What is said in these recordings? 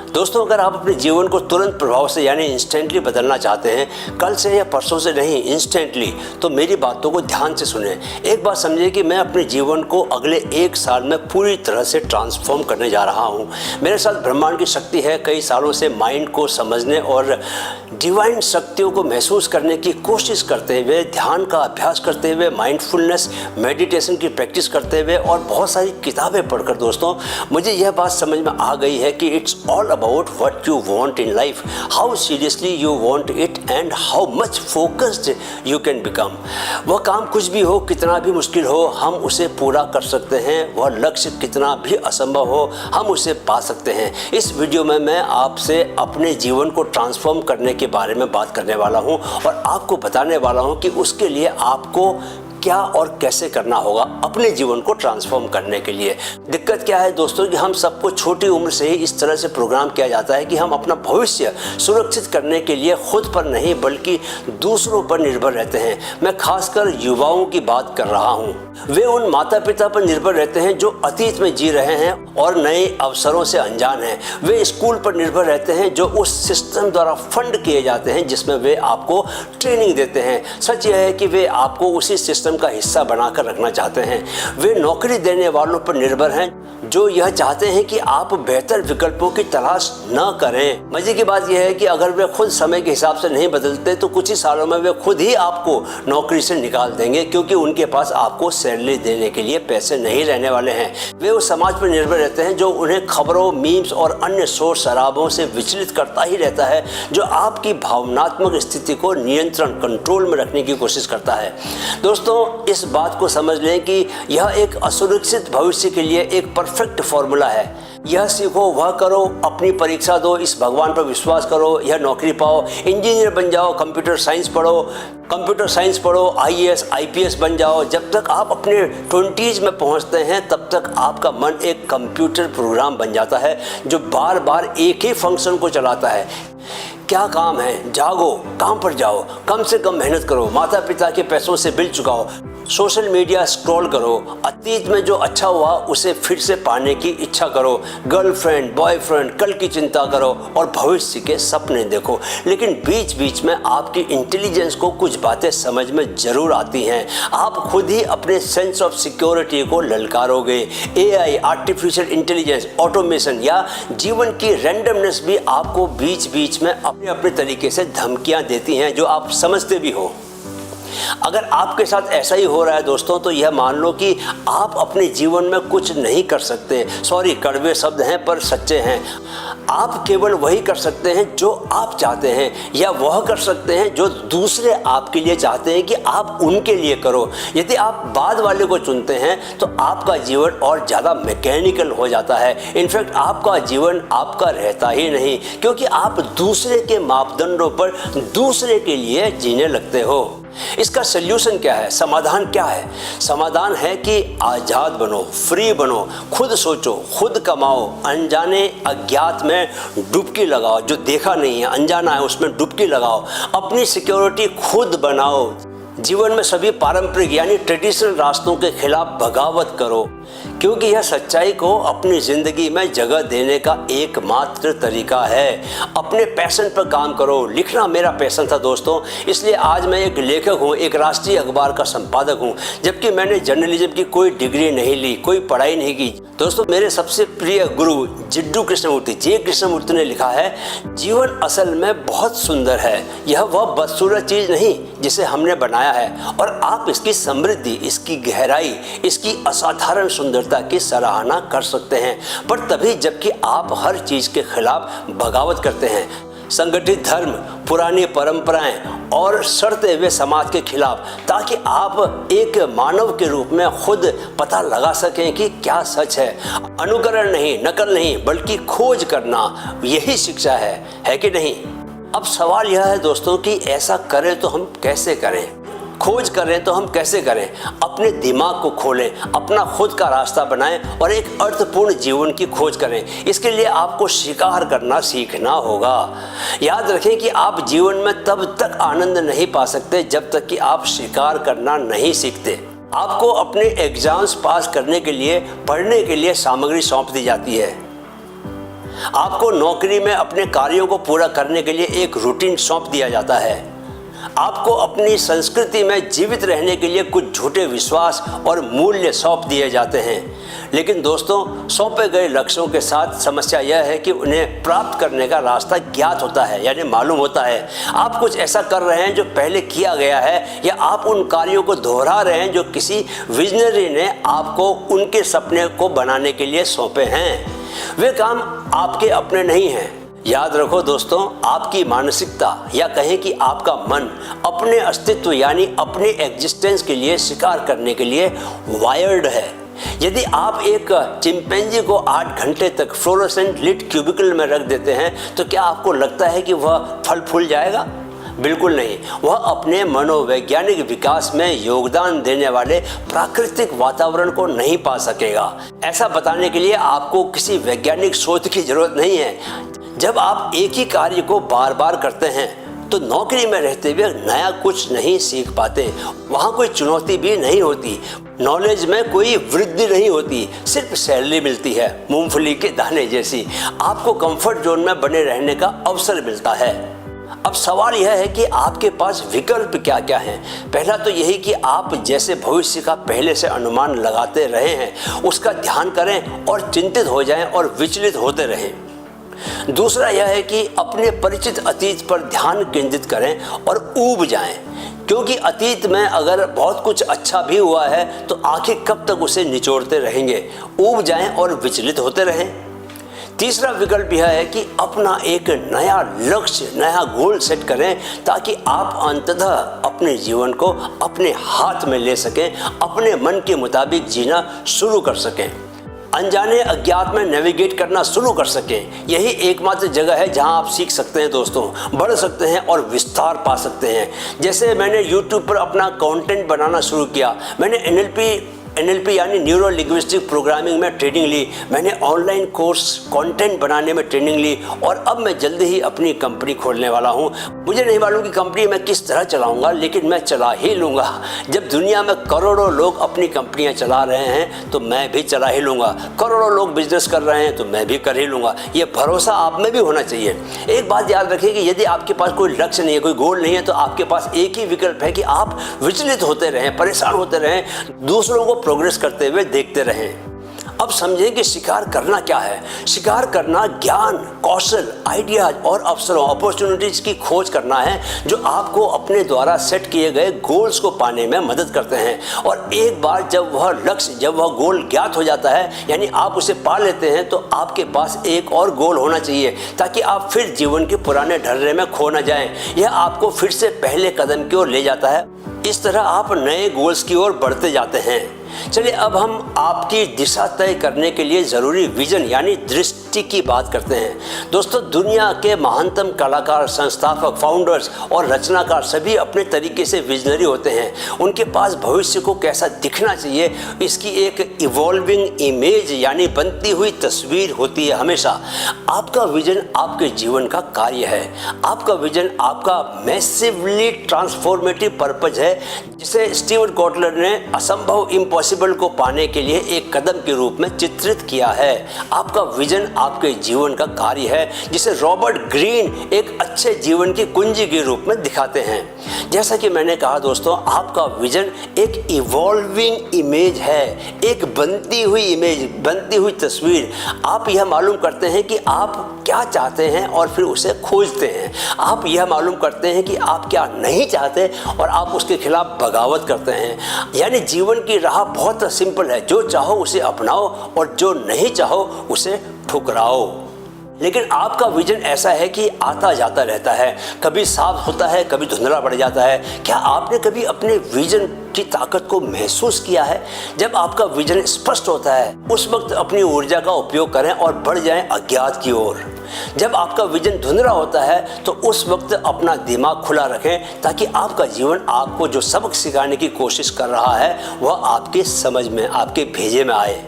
दोस्तों, अगर आप अपने जीवन को तुरंत प्रभाव से यानी इंस्टेंटली बदलना चाहते हैं, कल से या परसों से नहीं, इंस्टेंटली, तो मेरी बातों को ध्यान से सुने। एक बात समझिए कि मैं अपने जीवन को अगले 1 साल में पूरी तरह से ट्रांसफॉर्म करने जा रहा हूँ। मेरे साथ ब्रह्मांड की शक्ति है। कई सालों से माइंड को समझने और डिवाइन शक्तियों को महसूस करने की कोशिश करते हुए, ध्यान का अभ्यास करते हुए, माइंडफुलनेस मेडिटेशन की प्रैक्टिस करते हुए और बहुत सारी किताबें पढ़कर दोस्तों, मुझे यह बात समझ में आ गई है कि it's all about what you want in life, how seriously you want it and how much focused you can become. वह काम कुछ भी हो, कितना भी मुश्किल हो, हम उसे पूरा कर सकते हैं। वह लक्ष्य कितना भी असंभव हो, हम उसे पा सकते हैं। इस वीडियो में मैं आपसे अपने जीवन को ट्रांसफॉर्म करने के बारे में बात करने वाला हूं और आपको बताने वाला हूं कि उसके लिए आपको क्या और कैसे करना होगा अपने जीवन को ट्रांसफॉर्म करने के लिए। दिक्कत क्या है दोस्तों कि हम सबको छोटी उम्र से ही इस तरह से प्रोग्राम किया जाता है कि हम अपना भविष्य सुरक्षित करने के लिए खुद पर नहीं बल्कि दूसरों पर निर्भर रहते हैं। मैं खासकर युवाओं की बात कर रहा हूँ। वे उन माता पिता पर निर्भर रहते हैं जो अतीत में जी रहे हैं और नए अवसरों से अनजान हैं। वे स्कूल पर निर्भर रहते हैं जो उस सिस्टम द्वारा फंड किए जाते हैं जिसमें वे आपको ट्रेनिंग देते हैं। सच यह है कि वे आपको उसी सिस्टम का हिस्सा बनाकर रखना चाहते हैं। वे नौकरी देने वालों पर निर्भर हैं जो यह चाहते हैं कि आप बेहतर विकल्पों की तलाश न करें। मजे की बात यह है कि अगर वे खुद समय के हिसाब से नहीं बदलते तो कुछ ही सालों में वे खुद ही आपको नौकरी से निकाल देंगे, क्योंकि उनके पास आपको सैलरी देने के लिए पैसे नहीं रहने वाले हैं। वे उस समाज पर निर्भर रहते हैं जो उन्हें खबरों, मीम्स और अन्य शोर शराबों से विचलित करता ही रहता है, जो आपकी भावनात्मक स्थिति को नियंत्रण, कंट्रोल में रखने की कोशिश करता है। दोस्तों, इस बात को समझ लें कि यह एक असुरक्षित भविष्य के लिए एक परफेक्ट फॉर्मूला है। यह सीखो, वह करो, अपनी परीक्षा दो, इस भगवान पर विश्वास करो, यह नौकरी पाओ, इंजीनियर बन जाओ, कंप्यूटर साइंस पढ़ो, IAS, IPS बन जाओ। जब तक आप अपने 20s में पहुंचते हैं तब तक आपका मन एक कंप्यूटर प्रोग्राम बन जाता है जो बार बार एक ही फंक्शन को चलाता है। क्या काम है? जागो, काम पर जाओ, कम से कम मेहनत करो, माता पिता के पैसों से बिल चुकाओ, सोशल मीडिया स्क्रॉल करो, अतीत में जो अच्छा हुआ उसे फिर से पाने की इच्छा करो, गर्लफ्रेंड, बॉयफ्रेंड, कल की चिंता करो और भविष्य के सपने देखो। लेकिन बीच बीच में आपकी इंटेलिजेंस को कुछ बातें समझ में जरूर आती हैं। आप खुद ही अपने सेंस ऑफ सिक्योरिटी को ललकारोगे। AI, आर्टिफिशियल इंटेलिजेंस, ऑटोमेशन या जीवन की रैंडमनेस भी आपको बीच बीच में अपने अपने तरीके से धमकियां देती हैं जो आप समझते भी हो। अगर आपके साथ ऐसा ही हो रहा है दोस्तों, तो यह मान लो कि आप अपने जीवन में कुछ नहीं कर सकते। सॉरी, कड़वे शब्द हैं पर सच्चे हैं। आप केवल वही कर सकते हैं जो आप चाहते हैं, या वह कर सकते हैं जो दूसरे आपके लिए चाहते हैं कि आप उनके लिए करो। यदि आप बाद वाले को चुनते हैं तो आपका जीवन और ज़्यादा मैकेनिकल हो जाता है। इनफैक्ट आपका जीवन आपका रहता ही नहीं, क्योंकि आप दूसरे के मापदंडों पर दूसरे के लिए जीने लगते हो। इसका सल्यूशन क्या है? समाधान क्या है? समाधान है कि आज़ाद बनो, फ्री बनो, खुद सोचो, खुद कमाओ, अनजाने अज्ञात में डुबकी लगाओ। जो देखा नहीं है, अनजाना है, उसमें डुबकी लगाओ। अपनी सिक्योरिटी खुद बनाओ। जीवन में सभी पारंपरिक यानी ट्रेडिशनल रास्तों के खिलाफ बगावत करो, क्योंकि यह सच्चाई को अपनी ज़िंदगी में जगह देने का एकमात्र तरीका है। अपने पैशन पर काम करो। लिखना मेरा पैशन था दोस्तों, इसलिए आज मैं एक लेखक हूँ, एक राष्ट्रीय अखबार का संपादक हूँ, जबकि मैंने जर्नलिज्म की कोई डिग्री नहीं ली, कोई पढ़ाई नहीं की। दोस्तों, मेरे सबसे प्रिय गुरु जिड्डू कृष्णमूर्ति, जे कृष्णमूर्ति ने लिखा है, जीवन असल में बहुत सुंदर है। यह वह बदसूरत चीज़ नहीं जिसे हमने बनाया है, और आप इसकी समृद्धि, इसकी गहराई, इसकी असाधारण सुंदरता की सराहना कर सकते हैं, पर तभी जबकि आप हर चीज़ के खिलाफ बगावत करते हैं। संगठित धर्म, पुरानी परंपराएं और सड़ते हुए समाज के खिलाफ, ताकि आप एक मानव के रूप में खुद पता लगा सकें कि क्या सच है। अनुकरण नहीं, नकल नहीं, बल्कि खोज करना, यही शिक्षा है कि नहीं? अब सवाल यह है दोस्तों कि ऐसा करें तो हम कैसे करें? खोज करें तो हम कैसे करें? अपने दिमाग को खोलें, अपना खुद का रास्ता बनाएं और एक अर्थपूर्ण जीवन की खोज करें। इसके लिए आपको शिकार करना सीखना होगा। याद रखें कि आप जीवन में तब तक आनंद नहीं पा सकते जब तक कि आप शिकार करना नहीं सीखते। आपको अपने एग्जाम्स पास करने के लिए पढ़ने के लिए सामग्री सौंप दी जाती है। आपको नौकरी में अपने कार्यों को पूरा करने के लिए एक रूटीन सौंप दिया जाता है। आपको अपनी संस्कृति में जीवित रहने के लिए कुछ झूठे विश्वास और मूल्य सौंप दिए जाते हैं। लेकिन दोस्तों, सौंपे गए लक्ष्यों के साथ समस्या यह है कि उन्हें प्राप्त करने का रास्ता ज्ञात होता है, यानी मालूम होता है। आप कुछ ऐसा कर रहे हैं जो पहले किया गया है, या आप उन कार्यों को दोहरा रहे हैं जो किसी विजनरी ने आपको उनके सपने को बनाने के लिए सौंपे हैं। वे काम आपके अपने नहीं हैं। याद रखो दोस्तों, आपकी मानसिकता या कहें कि आपका मन अपने अस्तित्व यानी अपने एग्जिस्टेंस के लिए शिकार करने के लिए वायर्ड है। यदि आप एक चिंपैंजी को 8 घंटे तक फ्लोरोसेंट लिट क्यूबिकल में रख देते हैं तो क्या आपको लगता है कि वह फल फूल जाएगा? बिल्कुल नहीं। वह अपने मनोवैज्ञानिक विकास में योगदान देने वाले प्राकृतिक वातावरण को नहीं पा सकेगा। ऐसा बताने के लिए आपको किसी वैज्ञानिक शोध की जरूरत नहीं है। जब आप एक ही कार्य को बार बार करते हैं तो नौकरी में रहते हुए नया कुछ नहीं सीख पाते। वहाँ कोई चुनौती भी नहीं होती, नॉलेज में कोई वृद्धि नहीं होती, सिर्फ सैलरी मिलती है, मूंगफली के दाने जैसी। आपको कंफर्ट जोन में बने रहने का अवसर मिलता है। अब सवाल यह है कि आपके पास विकल्प क्या क्या हैं। पहला तो यही कि आप जैसे भविष्य का पहले से अनुमान लगाते रहे हैं उसका ध्यान करें और चिंतित हो जाएं और विचलित होते रहें। दूसरा यह है कि अपने परिचित अतीत पर ध्यान केंद्रित करें और ऊब जाएं, क्योंकि अतीत में अगर बहुत कुछ अच्छा भी हुआ है तो आखिर कब तक उसे निचोड़ते रहेंगे। ऊब जाएं और विचलित होते रहें। तीसरा विकल्प यह है कि अपना एक नया लक्ष्य, नया गोल सेट करें ताकि आप अंततः अपने जीवन को अपने हाथ में ले सकें, अपने मन के मुताबिक जीना शुरू कर सकें, अनजाने अज्ञात में नेविगेट करना शुरू कर सकें। यही एकमात्र जगह है जहां आप सीख सकते हैं दोस्तों, बढ़ सकते हैं और विस्तार पा सकते हैं। जैसे मैंने YouTube पर अपना कंटेंट बनाना शुरू किया, मैंने NLP यानी न्यूरो लिंग्विस्टिक प्रोग्रामिंग में ट्रेनिंग ली, मैंने ऑनलाइन कोर्स कंटेंट बनाने में ट्रेनिंग ली और अब मैं जल्दी ही अपनी कंपनी खोलने वाला हूं। मुझे नहीं मालूम कि कंपनी मैं किस तरह चलाऊंगा, लेकिन मैं चला ही लूँगा। जब दुनिया में करोड़ों लोग अपनी कंपनियां चला रहे हैं तो मैं भी चला ही लूँगा। करोड़ों लोग बिजनेस कर रहे हैं तो मैं भी कर ही लूँगा। ये भरोसा आप में भी होना चाहिए। एक बात याद रखिए कि यदि आपके पास कोई लक्ष्य नहीं है, कोई गोल नहीं है, तो आपके पास एक ही विकल्प है कि आप विचलित होते रहें, परेशान होते रहें, दूसरों को प्रोग्रेस करते हुए देखते रहें। अब समझें कि शिकार करना क्या है। शिकार करना ज्ञान, कौशल, आइडियाज और अवसरों, अपॉर्चुनिटीज की खोज करना है जो आपको अपने द्वारा सेट किए गए गोल्स को पाने में मदद करते हैं। और एक बार जब वह लक्ष्य, जब वह गोल ज्ञात हो जाता है, यानी आप उसे पा लेते हैं, तो आपके पास एक और गोल होना चाहिए ताकि आप फिर जीवन के पुराने ढर्रे में खो न जाएं। यह आपको फिर से पहले कदम की ओर ले जाता है। इस तरह आप नए गोल्स की ओर बढ़ते जाते हैं। चलिए अब हम आपकी दिशा तय करने के लिए ज़रूरी विजन यानी दृष्टि की बात करते हैं। दोस्तों, दुनिया के महानतम कलाकार, संस्थापक, फाउंडर्स और रचनाकार सभी अपने तरीके से विजनरी होते हैं। उनके पास भविष्य को कैसा दिखना चाहिए इसकी एक इवॉल्विंग इमेज यानी बनती हुई तस्वीर होती है हमेशा। आपका विजन आपके जीवन का कार्य है। आपका विजन आपका मैसिवली ट्रांसफॉर्मेटिव पर्पज है, जिसे स्टीवर्ट कॉटलर ने असंभव इम्पॉसिबल को पाने के लिए एक कदम के रूप में चित्रित किया है। आपका विजन आपके जीवन का कार्य है, जिसे रॉबर्ट ग्रीन एक अच्छे जीवन की कुंजी के रूप में दिखाते हैं। जैसा कि मैंने कहा दोस्तों, आपका विजन एक इवॉल्विंग इमेज है, एक बनती हुई इमेज, बनती हुई तस्वीर। आप यह मालूम करते हैं कि आप क्या चाहते हैं और फिर उसे खोजते हैं। आप यह मालूम करते हैं कि आप क्या नहीं चाहते और आप उसके खिलाफ बगावत करते हैं। यानी जीवन की राह बहुत सिंपल है, जो चाहो उसे अपनाओ और जो नहीं चाहो उसे ठुकराओ। लेकिन आपका विजन ऐसा है कि आता जाता रहता है, कभी साफ होता है, कभी धुंधला पड़ जाता है। क्या आपने कभी अपने विजन की ताकत को महसूस किया है? जब आपका विजन स्पष्ट होता है उस वक्त अपनी ऊर्जा का उपयोग करें और बढ़ जाएं अज्ञात की ओर। जब आपका विजन धुंधला होता है तो उस वक्त अपना दिमाग खुला रखें ताकि आपका जीवन आपको जो सबक सिखाने की कोशिश कर रहा है वह आपके समझ में, आपके भेजे में आए।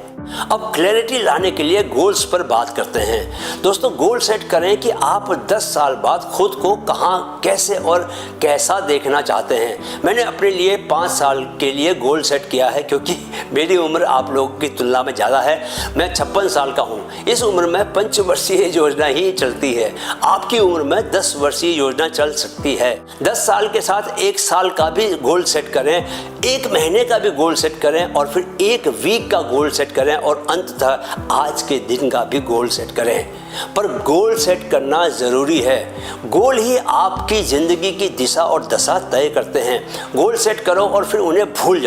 अब क्लैरिटी लाने के लिए गोल्स पर बात करते हैं। दोस्तों, गोल सेट करें कि आप 10 साल बाद खुद को कहां, कैसे और कैसा देखना चाहते हैं। मैंने अपने लिए 5 साल साल के लिए गोल सेट किया है, क्योंकि मेरी उम्र आप लोगों की तुलना में ज़्यादा है। मैं 56 साल का हूँ। इस उम्र में 5 वर्षीय योजना ही चलती है। आपकी उम्र में 10 वर्षीय योजना चल सकती है। 10 साल के साथ 1 साल का भी गोल सेट करें, 1 महीने का भी गोल सेट करें, और फिर 1 वीक का गोल सेट करें, और अंततः आज के दिन का भी गोल सेट करें। पर गोल सेट करना ज़रूरी है। गोल ही आपकी ज़िंदगी की दिशा और दशा तय करते हैं। गोल सेट करो और फिर उन्हें भूल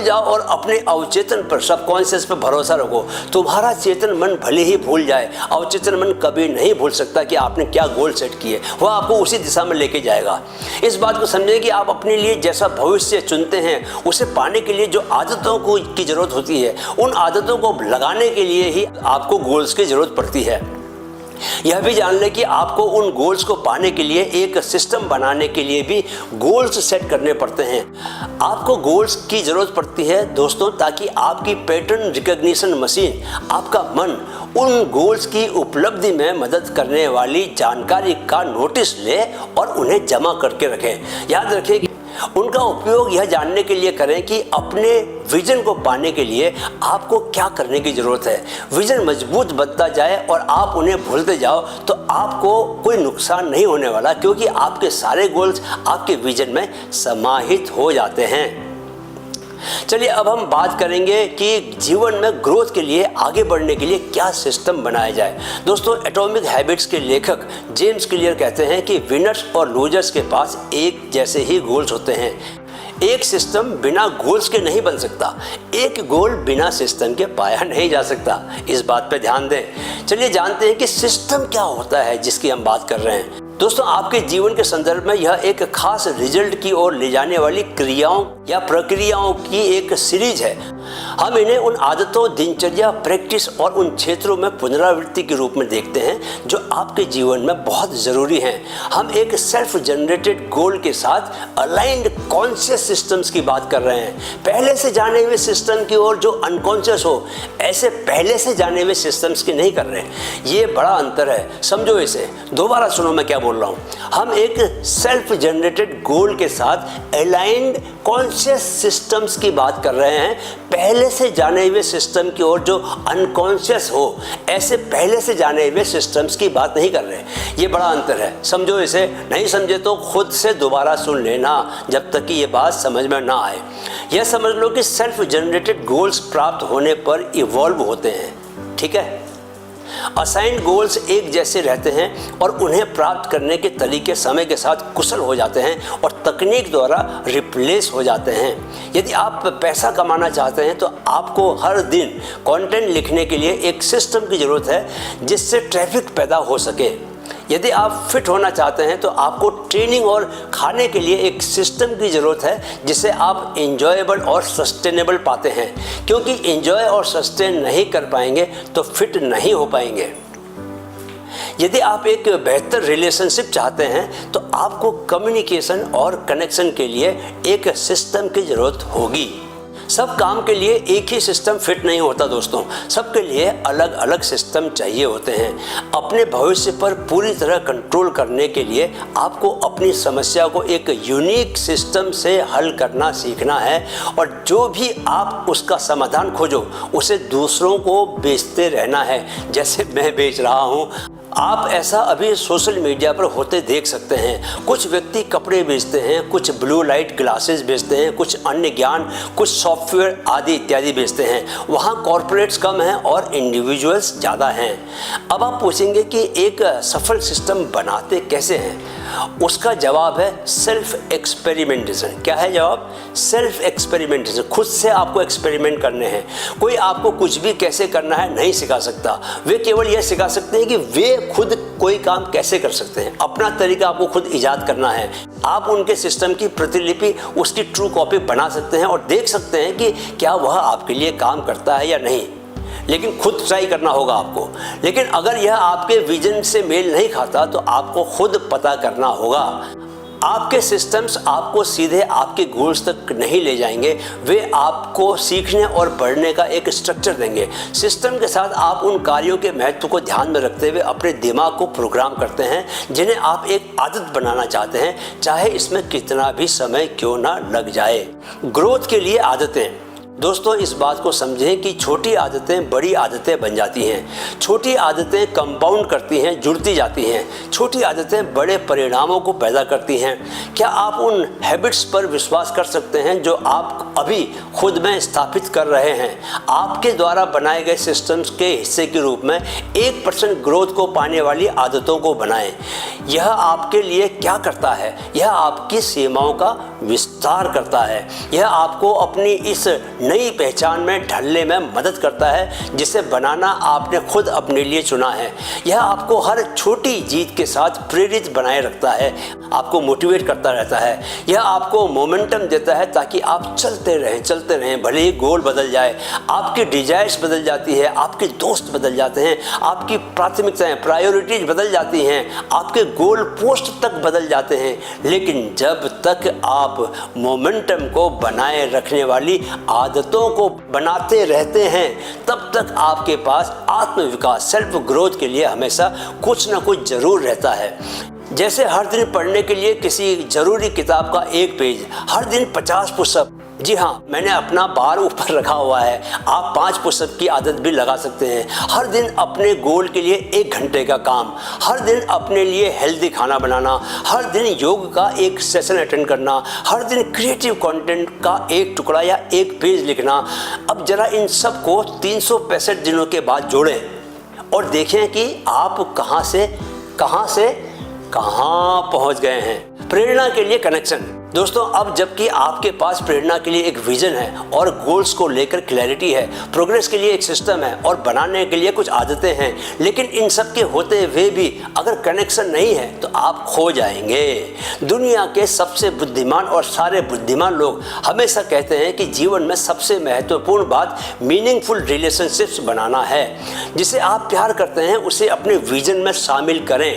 जाओ और अपने अवचेतन पर, सबकॉन्शियस पर भरोसा रखो। तुम्हारा चेतन मन भले ही भूल जाए, अवचेतन मन कभी नहीं भूल सकता कि आपने क्या गोल सेट किए। वह आपको उसी दिशा में लेके जाएगा। इस बात को समझें कि आप अपने लिए जैसा भविष्य चुनते हैं, उसे पाने के लिए जो आदतों की ज़रूरत होती है, उन आदतों को लगाने के लिए ही आपको गोल्स की ज़रूरत पड़ती है। यह भी जान लें कि आपको उन गोल्स को पाने के लिए एक सिस्टम बनाने के लिए भी गोल्स सेट करने पड़ते हैं। आपको गोल्स की ज़रूरत पड़ती है दोस्तों, ताकि आपकी पैटर्न रिकॉग्निशन मशीन, आपका मन, उन गोल्स की उपलब्धि में मदद करने वाली जानकारी का नोटिस ले और उन्हें जमा करके रखें। याद रखें कि उनका उपयोग यह जानने के लिए करें कि अपने विजन को पाने के लिए आपको क्या करने की ज़रूरत है। विजन मजबूत बनता जाए और आप उन्हें भूलते जाओ तो आपको कोई नुकसान नहीं होने वाला, क्योंकि आपके सारे गोल्स आपके विजन में समाहित हो जाते हैं। चलिए अब हम बात करेंगे कि जीवन में ग्रोथ के लिए, आगे बढ़ने के लिए क्या सिस्टम बनाया जाए। दोस्तों, एटॉमिक हैबिट्स के लेखक जेम्स क्लियर कहते हैं कि विनर्स और लूजर्स के पास एक जैसे ही गोल्स होते हैं। एक सिस्टम बिना गोल्स के नहीं बन सकता, एक गोल बिना सिस्टम के पाया नहीं जा सकता। इस बात पे ध्यान दें। चलिए जानते हैं कि सिस्टम क्या होता है जिसकी हम बात कर रहे हैं। दोस्तों, आपके जीवन के संदर्भ में यह एक खास रिजल्ट की ओर ले जाने वाली क्रियाओं या प्रक्रियाओं की एक सीरीज है। हम इन्हें उन आदतों, दिनचर्या, प्रैक्टिस और उन क्षेत्रों में पुनरावृत्ति के रूप में देखते हैं जो आपके जीवन में बहुत ज़रूरी हैं। हम एक सेल्फ जनरेटेड गोल के साथ अलाइंड कॉन्शियस सिस्टम्स की बात कर रहे हैं। पहले से जाने हुए सिस्टम की ओर जो अनकॉन्शियस हो, ऐसे पहले से जाने हुए सिस्टम्स की नहीं कर रहे हैं। ये बड़ा अंतर है, समझो इसे। दोबारा सुनो मैं क्या बोल रहा हूँ। हम एक सेल्फ जनरेटेड गोल के साथ अलाइंड कॉन्शियस सिस्टम्स की बात कर रहे हैं। पहले से जाने हुए सिस्टम की ओर जो अनकॉन्शियस हो, ऐसे पहले से जाने हुए सिस्टम्स की बात नहीं कर रहे। ये बड़ा अंतर है, समझो इसे। नहीं समझे तो खुद से दोबारा सुन लेना जब तक कि ये बात समझ में ना आए। यह समझ लो कि सेल्फ जनरेटेड गोल्स प्राप्त होने पर इवॉल्व होते हैं, ठीक है। असाइन्ड गोल्स एक जैसे रहते हैं और उन्हें प्राप्त करने के तरीके समय के साथ कुशल हो जाते हैं और तकनीक द्वारा रिप्लेस हो जाते हैं। यदि आप पैसा कमाना चाहते हैं तो आपको हर दिन कंटेंट लिखने के लिए एक सिस्टम की ज़रूरत है जिससे ट्रैफिक पैदा हो सके। यदि आप फिट होना चाहते हैं तो आपको ट्रेनिंग और खाने के लिए एक सिस्टम की ज़रूरत है जिसे आप एंजॉयबल और सस्टेनेबल पाते हैं, क्योंकि एंजॉय और सस्टेन नहीं कर पाएंगे तो फिट नहीं हो पाएंगे। यदि आप एक बेहतर रिलेशनशिप चाहते हैं तो आपको कम्युनिकेशन और कनेक्शन के लिए एक सिस्टम की ज़रूरत होगी। सब काम के लिए एक ही सिस्टम फिट नहीं होता दोस्तों, सबके लिए अलग अलग सिस्टम चाहिए होते हैं। अपने भविष्य पर पूरी तरह कंट्रोल करने के लिए आपको अपनी समस्या को एक यूनिक सिस्टम से हल करना सीखना है, और जो भी आप उसका समाधान खोजो उसे दूसरों को बेचते रहना है, जैसे मैं बेच रहा हूँ। आप ऐसा अभी सोशल मीडिया पर होते देख सकते हैं। कुछ व्यक्ति कपड़े बेचते हैं, कुछ ब्लू लाइट ग्लासेस बेचते हैं, कुछ अन्य ज्ञान, कुछ सॉफ्टवेयर आदि इत्यादि बेचते हैं। वहाँ कॉरपोरेट्स कम हैं और इंडिविजुअल्स ज़्यादा हैं। अब आप पूछेंगे कि एक सफल सिस्टम बनाते कैसे हैं? उसका जवाब है सेल्फ एक्सपेरिमेंटेशन। क्या है जवाब? Self experimentation. खुद से आपको एक्सपेरिमेंट करने हैं। कोई आपको कुछ भी कैसे करना है नहीं सिखा सकता। वे केवल यह सिखा सकते हैं कि वे खुद कोई काम कैसे कर सकते हैं। अपना तरीका आपको खुद इजाद करना है। आप उनके सिस्टम की प्रतिलिपि, उसकी ट्रू कॉपी बना सकते हैं और देख सकते हैं कि क्या वह आपके लिए काम करता है या नहीं, लेकिन खुद ट्राई करना होगा आपको। लेकिन अगर यह आपके विजन से मेल नहीं खाता तो आपको खुद पता करना होगा। आपके सिस्टम्स आपको सीधे आपके गोल्स तक नहीं ले जाएंगे, वे आपको सीखने और बढ़ने का एक स्ट्रक्चर देंगे। सिस्टम के साथ आप उन कार्यों के महत्व को ध्यान में रखते हुए अपने दिमाग को प्रोग्राम करते हैं जिन्हें आप एक आदत बनाना चाहते हैं, चाहे इसमें कितना भी समय क्यों ना लग जाए। ग्रोथ के लिए आदतें। दोस्तों, इस बात को समझें कि छोटी आदतें बड़ी आदतें बन जाती हैं। छोटी आदतें कंपाउंड करती हैं, जुड़ती जाती हैं। छोटी आदतें बड़े परिणामों को पैदा करती हैं। क्या आप उन हैबिट्स पर विश्वास कर सकते हैं जो आप अभी खुद में स्थापित कर रहे हैं? आपके द्वारा बनाए गए सिस्टम्स के हिस्से के रूप में 1% ग्रोथ को पाने वाली आदतों को बनाएं। यह आपके लिए क्या करता है? यह आपकी सीमाओं का विस्तार करता है। यह आपको अपनी इस नई पहचान में ढलने में मदद करता है जिसे बनाना आपने खुद अपने लिए चुना है। यह आपको हर छोटी जीत के साथ प्रेरित बनाए रखता है, आपको मोटिवेट करता रहता है। यह आपको मोमेंटम देता है ताकि आप चलते रहें, भले ही गोल बदल जाए, आपकी डिजायर्स बदल जाती है, आपके दोस्त बदल जाते हैं, आपकी प्राथमिकताएं, प्रायोरिटीज बदल जाती हैं, आपके गोल पोस्ट तक बदल जाते हैं, लेकिन जब तक आप मोमेंटम को बनाए रखने वाली आदतों को बनाते रहते हैं, तब तक आपके पास आत्मविकास, सेल्फ ग्रोथ के लिए हमेशा कुछ ना कुछ जरूर रहता है। जैसे हर दिन पढ़ने के लिए किसी जरूरी किताब का एक पेज, हर दिन 50 पुशअप। जी हाँ, मैंने अपना बार ऊपर रखा हुआ है, आप 5 पुशअप की आदत भी लगा सकते हैं। हर दिन अपने गोल के लिए 1 घंटे का काम, हर दिन अपने लिए हेल्दी खाना बनाना, हर दिन योग का एक सेशन अटेंड करना, हर दिन क्रिएटिव कंटेंट का एक टुकड़ा या एक पेज लिखना। अब जरा इन सब को 365 दिनों के बाद जोड़ें और देखें कि आप कहाँ से कहाँ पहुँच गए हैं। प्रेरणा के लिए कनेक्शन। दोस्तों, अब जबकि आपके पास प्रेरणा के लिए एक विजन है और गोल्स को लेकर क्लैरिटी है, प्रोग्रेस के लिए एक सिस्टम है और बनाने के लिए कुछ आदतें हैं, लेकिन इन सब के होते हुए भी अगर कनेक्शन नहीं है तो आप खो जाएंगे। दुनिया के सबसे बुद्धिमान और सारे बुद्धिमान लोग हमेशा कहते हैं कि जीवन में सबसे महत्वपूर्ण बात मीनिंगफुल रिलेशनशिप्स बनाना है। जिसे आप प्यार करते हैं उसे अपने विजन में शामिल करें।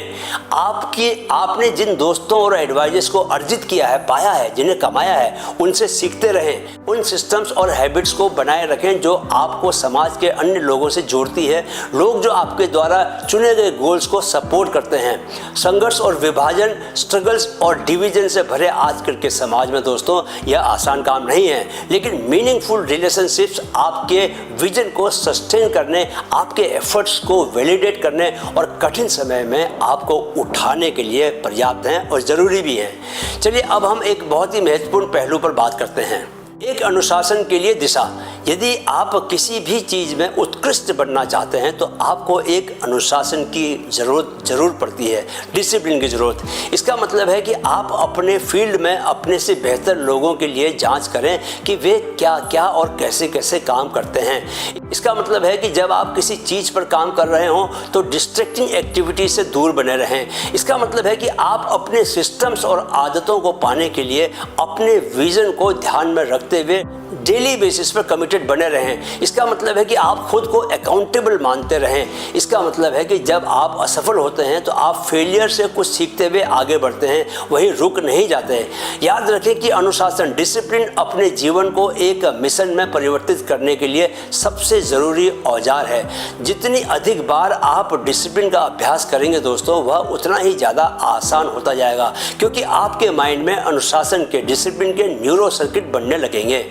आपने जिन दोस्तों और एडवाइजर्स को अर्जित किया है, पाया है, जिन्हें कमाया है, उनसे सीखते रहें। उन सिस्टम्स और हैबिट्स को बनाए रखें जो आपको समाज के अन्य लोगों से जोड़ती है, लोग जो आपके द्वारा चुने गए गोल्स को सपोर्ट करते हैं। संघर्ष और विभाजन, स्ट्रगल्स और डिवीजन से भरे आजकल के समाज में दोस्तों यह आसान काम नहीं है, लेकिन मीनिंगफुल रिलेशनशिप्स आपके विजन को सस्टेन करने, आपके एफर्ट्स को वैलिडेट करने और कठिन समय में आपको उठाने के लिए पर्याप्त हैं और ज़रूरी भी हैं। चलिए अब हम एक बहुत ही महत्वपूर्ण पहलू पर बात करते हैं, एक अनुशासन के लिए दिशा। यदि आप किसी भी चीज़ में उत्कृष्ट बनना चाहते हैं तो आपको एक अनुशासन की ज़रूरत जरूर पड़ती है, डिसिप्लिन की ज़रूरत। इसका मतलब है कि आप अपने फील्ड में अपने से बेहतर लोगों के लिए जांच करें कि वे क्या क्या और कैसे कैसे काम करते हैं। इसका मतलब है कि जब आप किसी चीज़ पर काम कर रहे हों तो डिस्ट्रैक्टिंग एक्टिविटी से दूर बने रहें। इसका मतलब है कि आप अपने सिस्टम्स और आदतों को पाने के लिए अपने विज़न को ध्यान में रखते हुए डेली बेसिस पर कमिटेड बने रहें। इसका मतलब है कि आप खुद को अकाउंटेबल मानते रहें। इसका मतलब है कि जब आप असफल होते हैं तो आप फेलियर से कुछ सीखते हुए आगे बढ़ते हैं, वहीं रुक नहीं जाते। याद रखें कि अनुशासन, डिसिप्लिन अपने जीवन को एक मिशन में परिवर्तित करने के लिए सबसे ज़रूरी औजार है। जितनी अधिक बार आप डिसिप्लिन का अभ्यास करेंगे दोस्तों, वह उतना ही ज़्यादा आसान होता जाएगा, क्योंकि आपके माइंड में अनुशासन के, डिसिप्लिन के न्यूरो सर्किट बनने लगेंगे।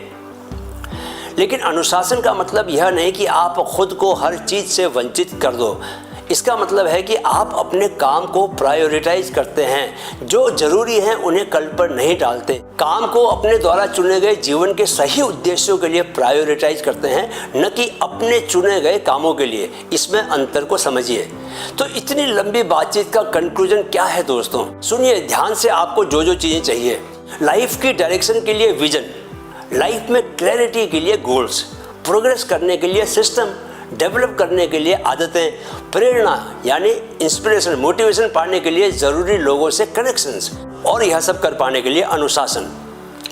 लेकिन अनुशासन का मतलब यह नहीं कि आप खुद को हर चीज़ से वंचित कर दो। इसका मतलब है कि आप अपने काम को प्रायोरिटाइज करते हैं, जो ज़रूरी हैं उन्हें कल पर नहीं डालते। काम को अपने द्वारा चुने गए जीवन के सही उद्देश्यों के लिए प्रायोरिटाइज करते हैं, न कि अपने चुने गए कामों के लिए। इसमें अंतर को समझिए। तो इतनी लंबी बातचीत का कंक्लूजन क्या है दोस्तों? सुनिए ध्यान से। आपको जो जो चीज़ें चाहिए, लाइफ की डायरेक्शन के लिए विजन, लाइफ में क्लैरिटी के लिए गोल्स, प्रोग्रेस करने के लिए सिस्टम, डेवलप करने के लिए आदतें, प्रेरणा यानी इंस्पिरेशन, मोटिवेशन पाने के लिए ज़रूरी लोगों से कनेक्शंस, और यह सब कर पाने के लिए अनुशासन।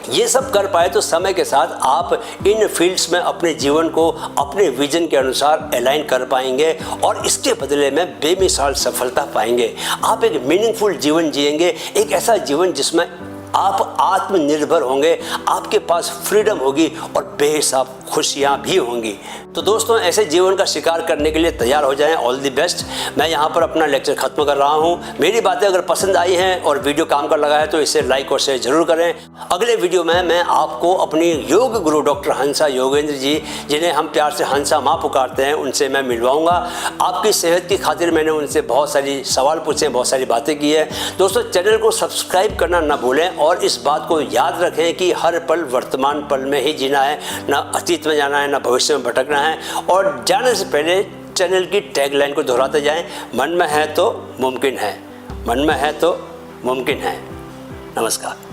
ये सब कर पाए तो समय के साथ आप इन फील्ड्स में अपने जीवन को अपने विजन के अनुसार अलाइन कर पाएंगे और इसके बदले में बेमिसाल सफलता पाएंगे। आप एक मीनिंगफुल जीवन जिएंगे, एक ऐसा जीवन जिसमें आप आत्मनिर्भर होंगे, आपके पास फ्रीडम होगी और बेहिसाब खुशियाँ भी होंगी। तो दोस्तों, ऐसे जीवन का शिकार करने के लिए तैयार हो जाएं। All the best. मैं यहाँ पर अपना लेक्चर खत्म कर रहा हूँ। मेरी बातें अगर पसंद आई हैं और वीडियो काम कर लगा है तो इसे लाइक और शेयर जरूर करें। अगले वीडियो में मैं आपको अपनी योग गुरु डॉक्टर हंसा योगेंद्र जी, जिन्हें हम प्यार से हंसा माँ पुकारते हैं, उनसे मैं मिलवाऊंगा। आपकी सेहत की खातिर मैंने उनसे बहुत सारी सवाल पूछे, बहुत सारी बातें की है। दोस्तों, चैनल को सब्सक्राइब करना ना भूलें और इस बात को याद रखें कि हर पल वर्तमान पल में ही जीना है, ना अतीत में जाना है, ना भविष्य में भटकना है। और जाने से पहले चैनल की टैगलाइन को दोहराते जाएं, मन में है तो मुमकिन है, मन में है तो मुमकिन है। नमस्कार।